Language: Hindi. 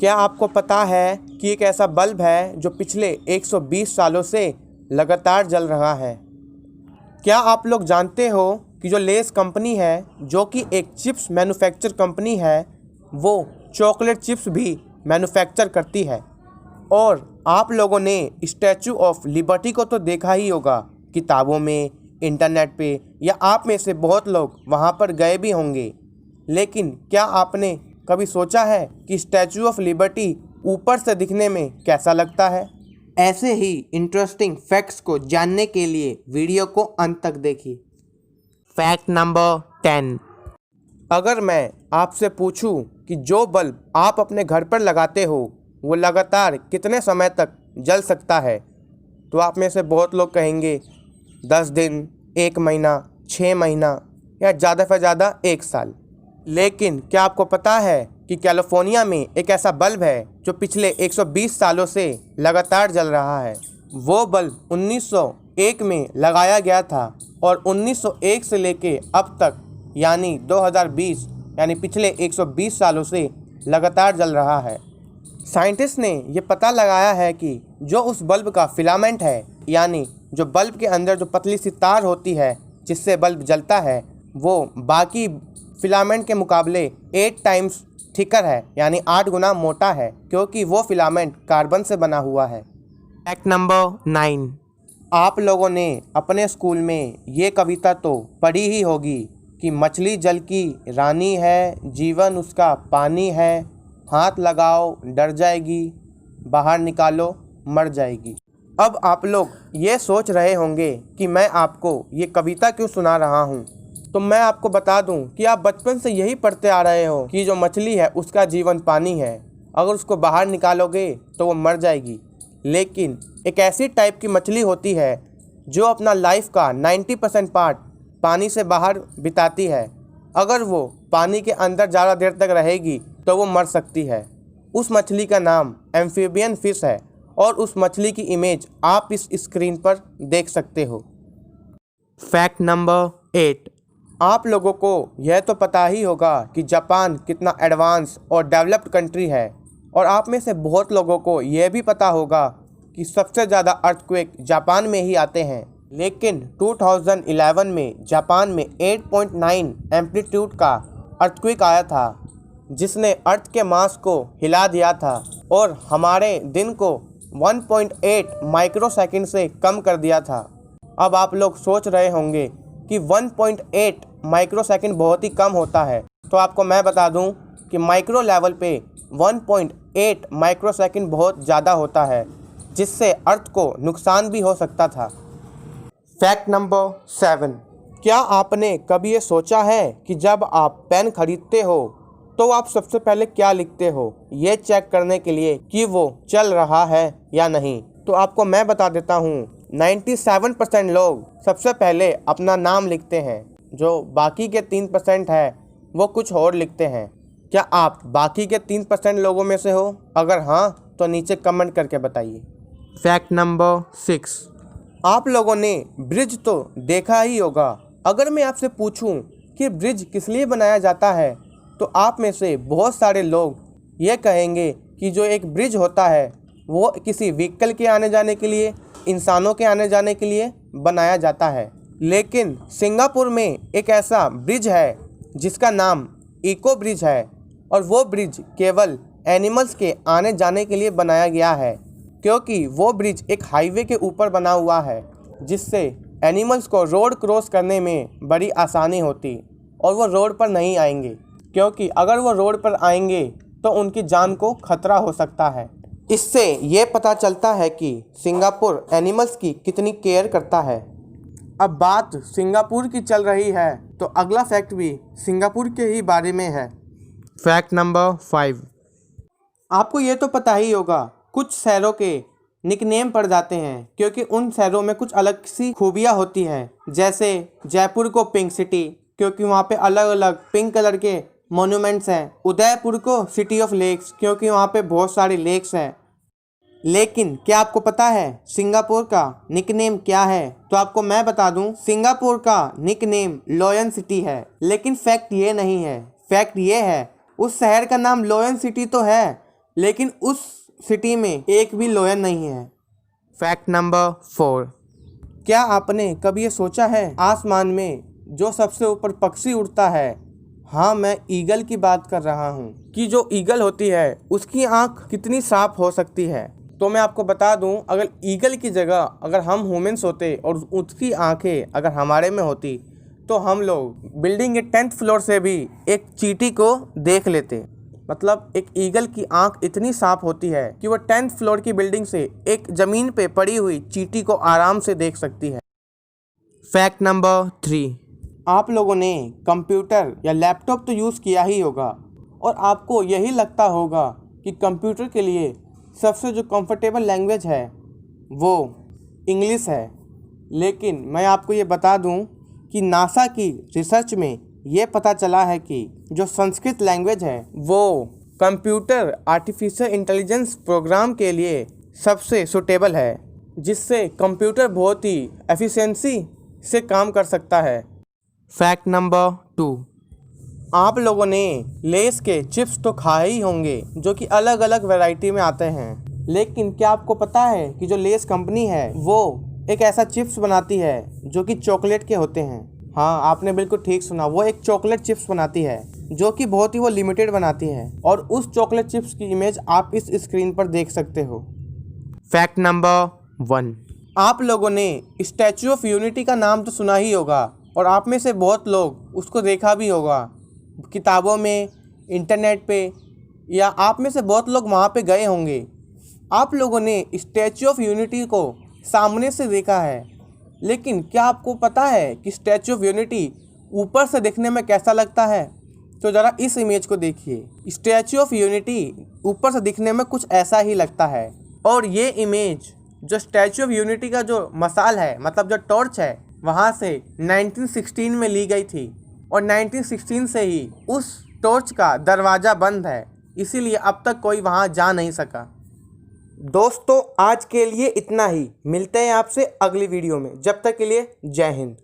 क्या आपको पता है कि एक ऐसा बल्ब है जो पिछले 120 सालों से लगातार जल रहा है? क्या आप लोग जानते हो कि जो लेस कंपनी है, जो कि एक चिप्स मैन्युफैक्चर कंपनी है, वो चॉकलेट चिप्स भी मैन्युफैक्चर करती है। और आप लोगों ने स्टैचू ऑफ लिबर्टी को तो देखा ही होगा किताबों में, इंटरनेट पे, या आप में से बहुत लोग वहाँ पर गए भी होंगे। लेकिन क्या आपने कभी सोचा है कि स्टैचू ऑफ लिबर्टी ऊपर से दिखने में कैसा लगता है? ऐसे ही इंटरेस्टिंग फैक्ट्स को जानने के लिए वीडियो को अंत तक देखिए। Fact number 10। अगर मैं आपसे पूछूं कि जो बल्ब आप अपने घर पर लगाते हो वो लगातार कितने समय तक जल सकता है, तो आप में से बहुत लोग कहेंगे 10 दिन, 1 महीना, 6 महीना या ज़्यादा से ज़्यादा 1 साल। लेकिन क्या आपको पता है कि कैलिफोर्निया में एक ऐसा बल्ब है जो पिछले 120 सालों से लगातार जल रहा है? वो बल्ब 1901 में लगाया गया था और 1901 से लेके अब तक यानी 2020 यानी पिछले 120 सालों से लगातार जल रहा है। साइंटिस्ट ने ये पता लगाया है कि जो उस बल्ब का फिलामेंट है, यानी जो बल्ब के अंदर जो पतली सी तार होती है जिससे बल्ब जलता है, वो बाकी फिलामेंट के मुकाबले 8 टाइम्स थिकर है, यानी 8 गुना मोटा है, क्योंकि वो फिलामेंट कार्बन से बना हुआ है। Fact number 9। आप लोगों ने अपने स्कूल में ये कविता तो पढ़ी ही होगी कि मछली जल की रानी है, जीवन उसका पानी है, हाथ लगाओ डर जाएगी, बाहर निकालो मर जाएगी। अब आप लोग ये सोच रहे होंगे कि मैं आपको ये कविता क्यों सुना रहा हूँ। तो मैं आपको बता दूं कि आप बचपन से यही पढ़ते आ रहे हो कि जो मछली है उसका जीवन पानी है, अगर उसको बाहर निकालोगे तो वो मर जाएगी। लेकिन एक ऐसी टाइप की मछली होती है जो अपना लाइफ का 90% पार्ट पानी से बाहर बिताती है। अगर वो पानी के अंदर ज़्यादा देर तक रहेगी तो वो मर सकती है। उस मछली का नाम एम्फीबियन फिश है और उस मछली की इमेज आप इस स्क्रीन पर देख सकते हो। Fact number 8। आप लोगों को यह तो पता ही होगा कि जापान कितना एडवांस और डेवलप्ड कंट्री है, और आप में से बहुत लोगों को यह भी पता होगा कि सबसे ज़्यादा अर्थक्वेक जापान में ही आते हैं। लेकिन 2011 में जापान में 8.9 एम्पलीट्यूड का अर्थक्वेक आया था, जिसने अर्थ के मास को हिला दिया था और हमारे दिन को 1.8 माइक्रोसेकंड से कम कर दिया था। अब आप लोग सोच रहे होंगे कि 1.8 माइक्रोसेकंड बहुत ही कम होता है, तो आपको मैं बता दूं कि माइक्रो लेवल पे 1.8 माइक्रोसेकंड बहुत ज़्यादा होता है, जिससे अर्थ को नुकसान भी हो सकता था। Fact number 7। क्या आपने कभी ये सोचा है कि जब आप पेन खरीदते हो तो आप सबसे पहले क्या लिखते हो, ये चेक करने के लिए कि वो चल रहा है या नहीं? तो आपको मैं बता देता हूँ, 97% लोग सबसे पहले अपना नाम लिखते हैं, जो बाकी के 3% है वो कुछ और लिखते हैं। क्या आप बाकी के 3% लोगों में से हो? अगर हाँ तो नीचे कमेंट करके बताइए। Fact number 6। आप लोगों ने ब्रिज तो देखा ही होगा। अगर मैं आपसे पूछूं कि ब्रिज किस लिए बनाया जाता है, तो आप में से बहुत सारे लोग ये कहेंगे कि जो एक ब्रिज होता है वो किसी व्हीकल के आने जाने के लिए, इंसानों के आने जाने के लिए बनाया जाता है। लेकिन सिंगापुर में एक ऐसा ब्रिज है जिसका नाम इको ब्रिज है, और वो ब्रिज केवल एनिमल्स के आने जाने के लिए बनाया गया है, क्योंकि वो ब्रिज एक हाईवे के ऊपर बना हुआ है, जिससे एनिमल्स को रोड क्रॉस करने में बड़ी आसानी होती और वो रोड पर नहीं आएंगे, क्योंकि अगर वो रोड पर आएंगे तो उनकी जान को खतरा हो सकता है। इससे ये पता चलता है कि सिंगापुर एनिमल्स की कितनी केयर करता है। अब बात सिंगापुर की चल रही है तो अगला फैक्ट भी सिंगापुर के ही बारे में है। Fact number 5। आपको ये तो पता ही होगा, कुछ शहरों के निकनेम पड़ जाते हैं क्योंकि उन शहरों में कुछ अलग सी खूबियाँ होती हैं। जैसे जयपुर को पिंक सिटी, क्योंकि वहाँ पे अलग अलग पिंक कलर के मोन्यूमेंट्स हैं। उदयपुर को सिटी ऑफ लेक्स, क्योंकि वहाँ पे बहुत सारे लेक्स हैं। लेकिन क्या आपको पता है सिंगापुर का निकनेम क्या है? तो आपको मैं बता दूं, सिंगापुर का निकनेम लॉयन सिटी है। लेकिन फैक्ट ये नहीं है, फैक्ट ये है उस शहर का नाम लॉयन सिटी तो है, लेकिन उस सिटी में एक भी लॉयर नहीं है। फैक्ट नंबर 4, क्या आपने कभी ये सोचा है आसमान में जो सबसे ऊपर पक्षी उड़ता है, हाँ मैं ईगल की बात कर रहा हूँ, कि जो ईगल होती है उसकी आँख कितनी साफ हो सकती है। तो मैं आपको बता दूं, अगर ईगल की जगह अगर हम ह्यूमंस होते और उसकी आंखें अगर हमारे में होती तो हम लोग बिल्डिंग के 10th फ्लोर से भी एक चींटी को देख लेते। मतलब एक ईगल की आंख इतनी साफ होती है कि वो 10th फ्लोर की बिल्डिंग से एक ज़मीन पे पड़ी हुई चींटी को आराम से देख सकती है। फैक्ट नंबर 3, आप लोगों ने कंप्यूटर या लैपटॉप तो यूज़ किया ही होगा और आपको यही लगता होगा कि कंप्यूटर के लिए सबसे जो कंफर्टेबल लैंग्वेज है वो इंग्लिश है। लेकिन मैं आपको ये बता दूं कि नासा की रिसर्च में ये पता चला है कि जो संस्कृत लैंग्वेज है वो कंप्यूटर आर्टिफिशियल इंटेलिजेंस प्रोग्राम के लिए सबसे सूटेबल है, जिससे कंप्यूटर बहुत ही एफिशिएंसी से काम कर सकता है। फैक्ट नंबर 2, आप लोगों ने लेस के चिप्स तो खाए ही होंगे जो कि अलग अलग वैरायटी में आते हैं, लेकिन क्या आपको पता है कि जो लेस कंपनी है वो एक ऐसा चिप्स बनाती है जो कि चॉकलेट के होते हैं। हाँ, आपने बिल्कुल ठीक सुना, वो एक चॉकलेट चिप्स बनाती है जो कि बहुत ही वो लिमिटेड बनाती है और उस चॉकलेट चिप्स की इमेज आप इस स्क्रीन पर देख सकते हो। फैक्ट नंबर 1, आप लोगों ने स्टैचू ऑफ यूनिटी का नाम तो सुना ही होगा और आप में से बहुत लोग उसको देखा भी होगा किताबों में, इंटरनेट पे, या आप में से बहुत लोग वहाँ पे गए होंगे। आप लोगों ने स्टैचू ऑफ यूनिटी को सामने से देखा है, लेकिन क्या आपको पता है कि स्टैचू ऑफ यूनिटी ऊपर से देखने में कैसा लगता है? तो ज़रा इस इमेज को देखिए। स्टैचू ऑफ यूनिटी ऊपर से दिखने में कुछ ऐसा ही लगता है और ये इमेज जो स्टैचू ऑफ यूनिटी का जो मसाल है, मतलब जो टॉर्च है, वहाँ से 1916 में ली गई थी और 1916 से ही उस टॉर्च का दरवाज़ा बंद है, इसीलिए अब तक कोई वहाँ जा नहीं सका। दोस्तों, आज के लिए इतना ही। मिलते हैं आपसे अगली वीडियो में। जब तक के लिए जय हिंद।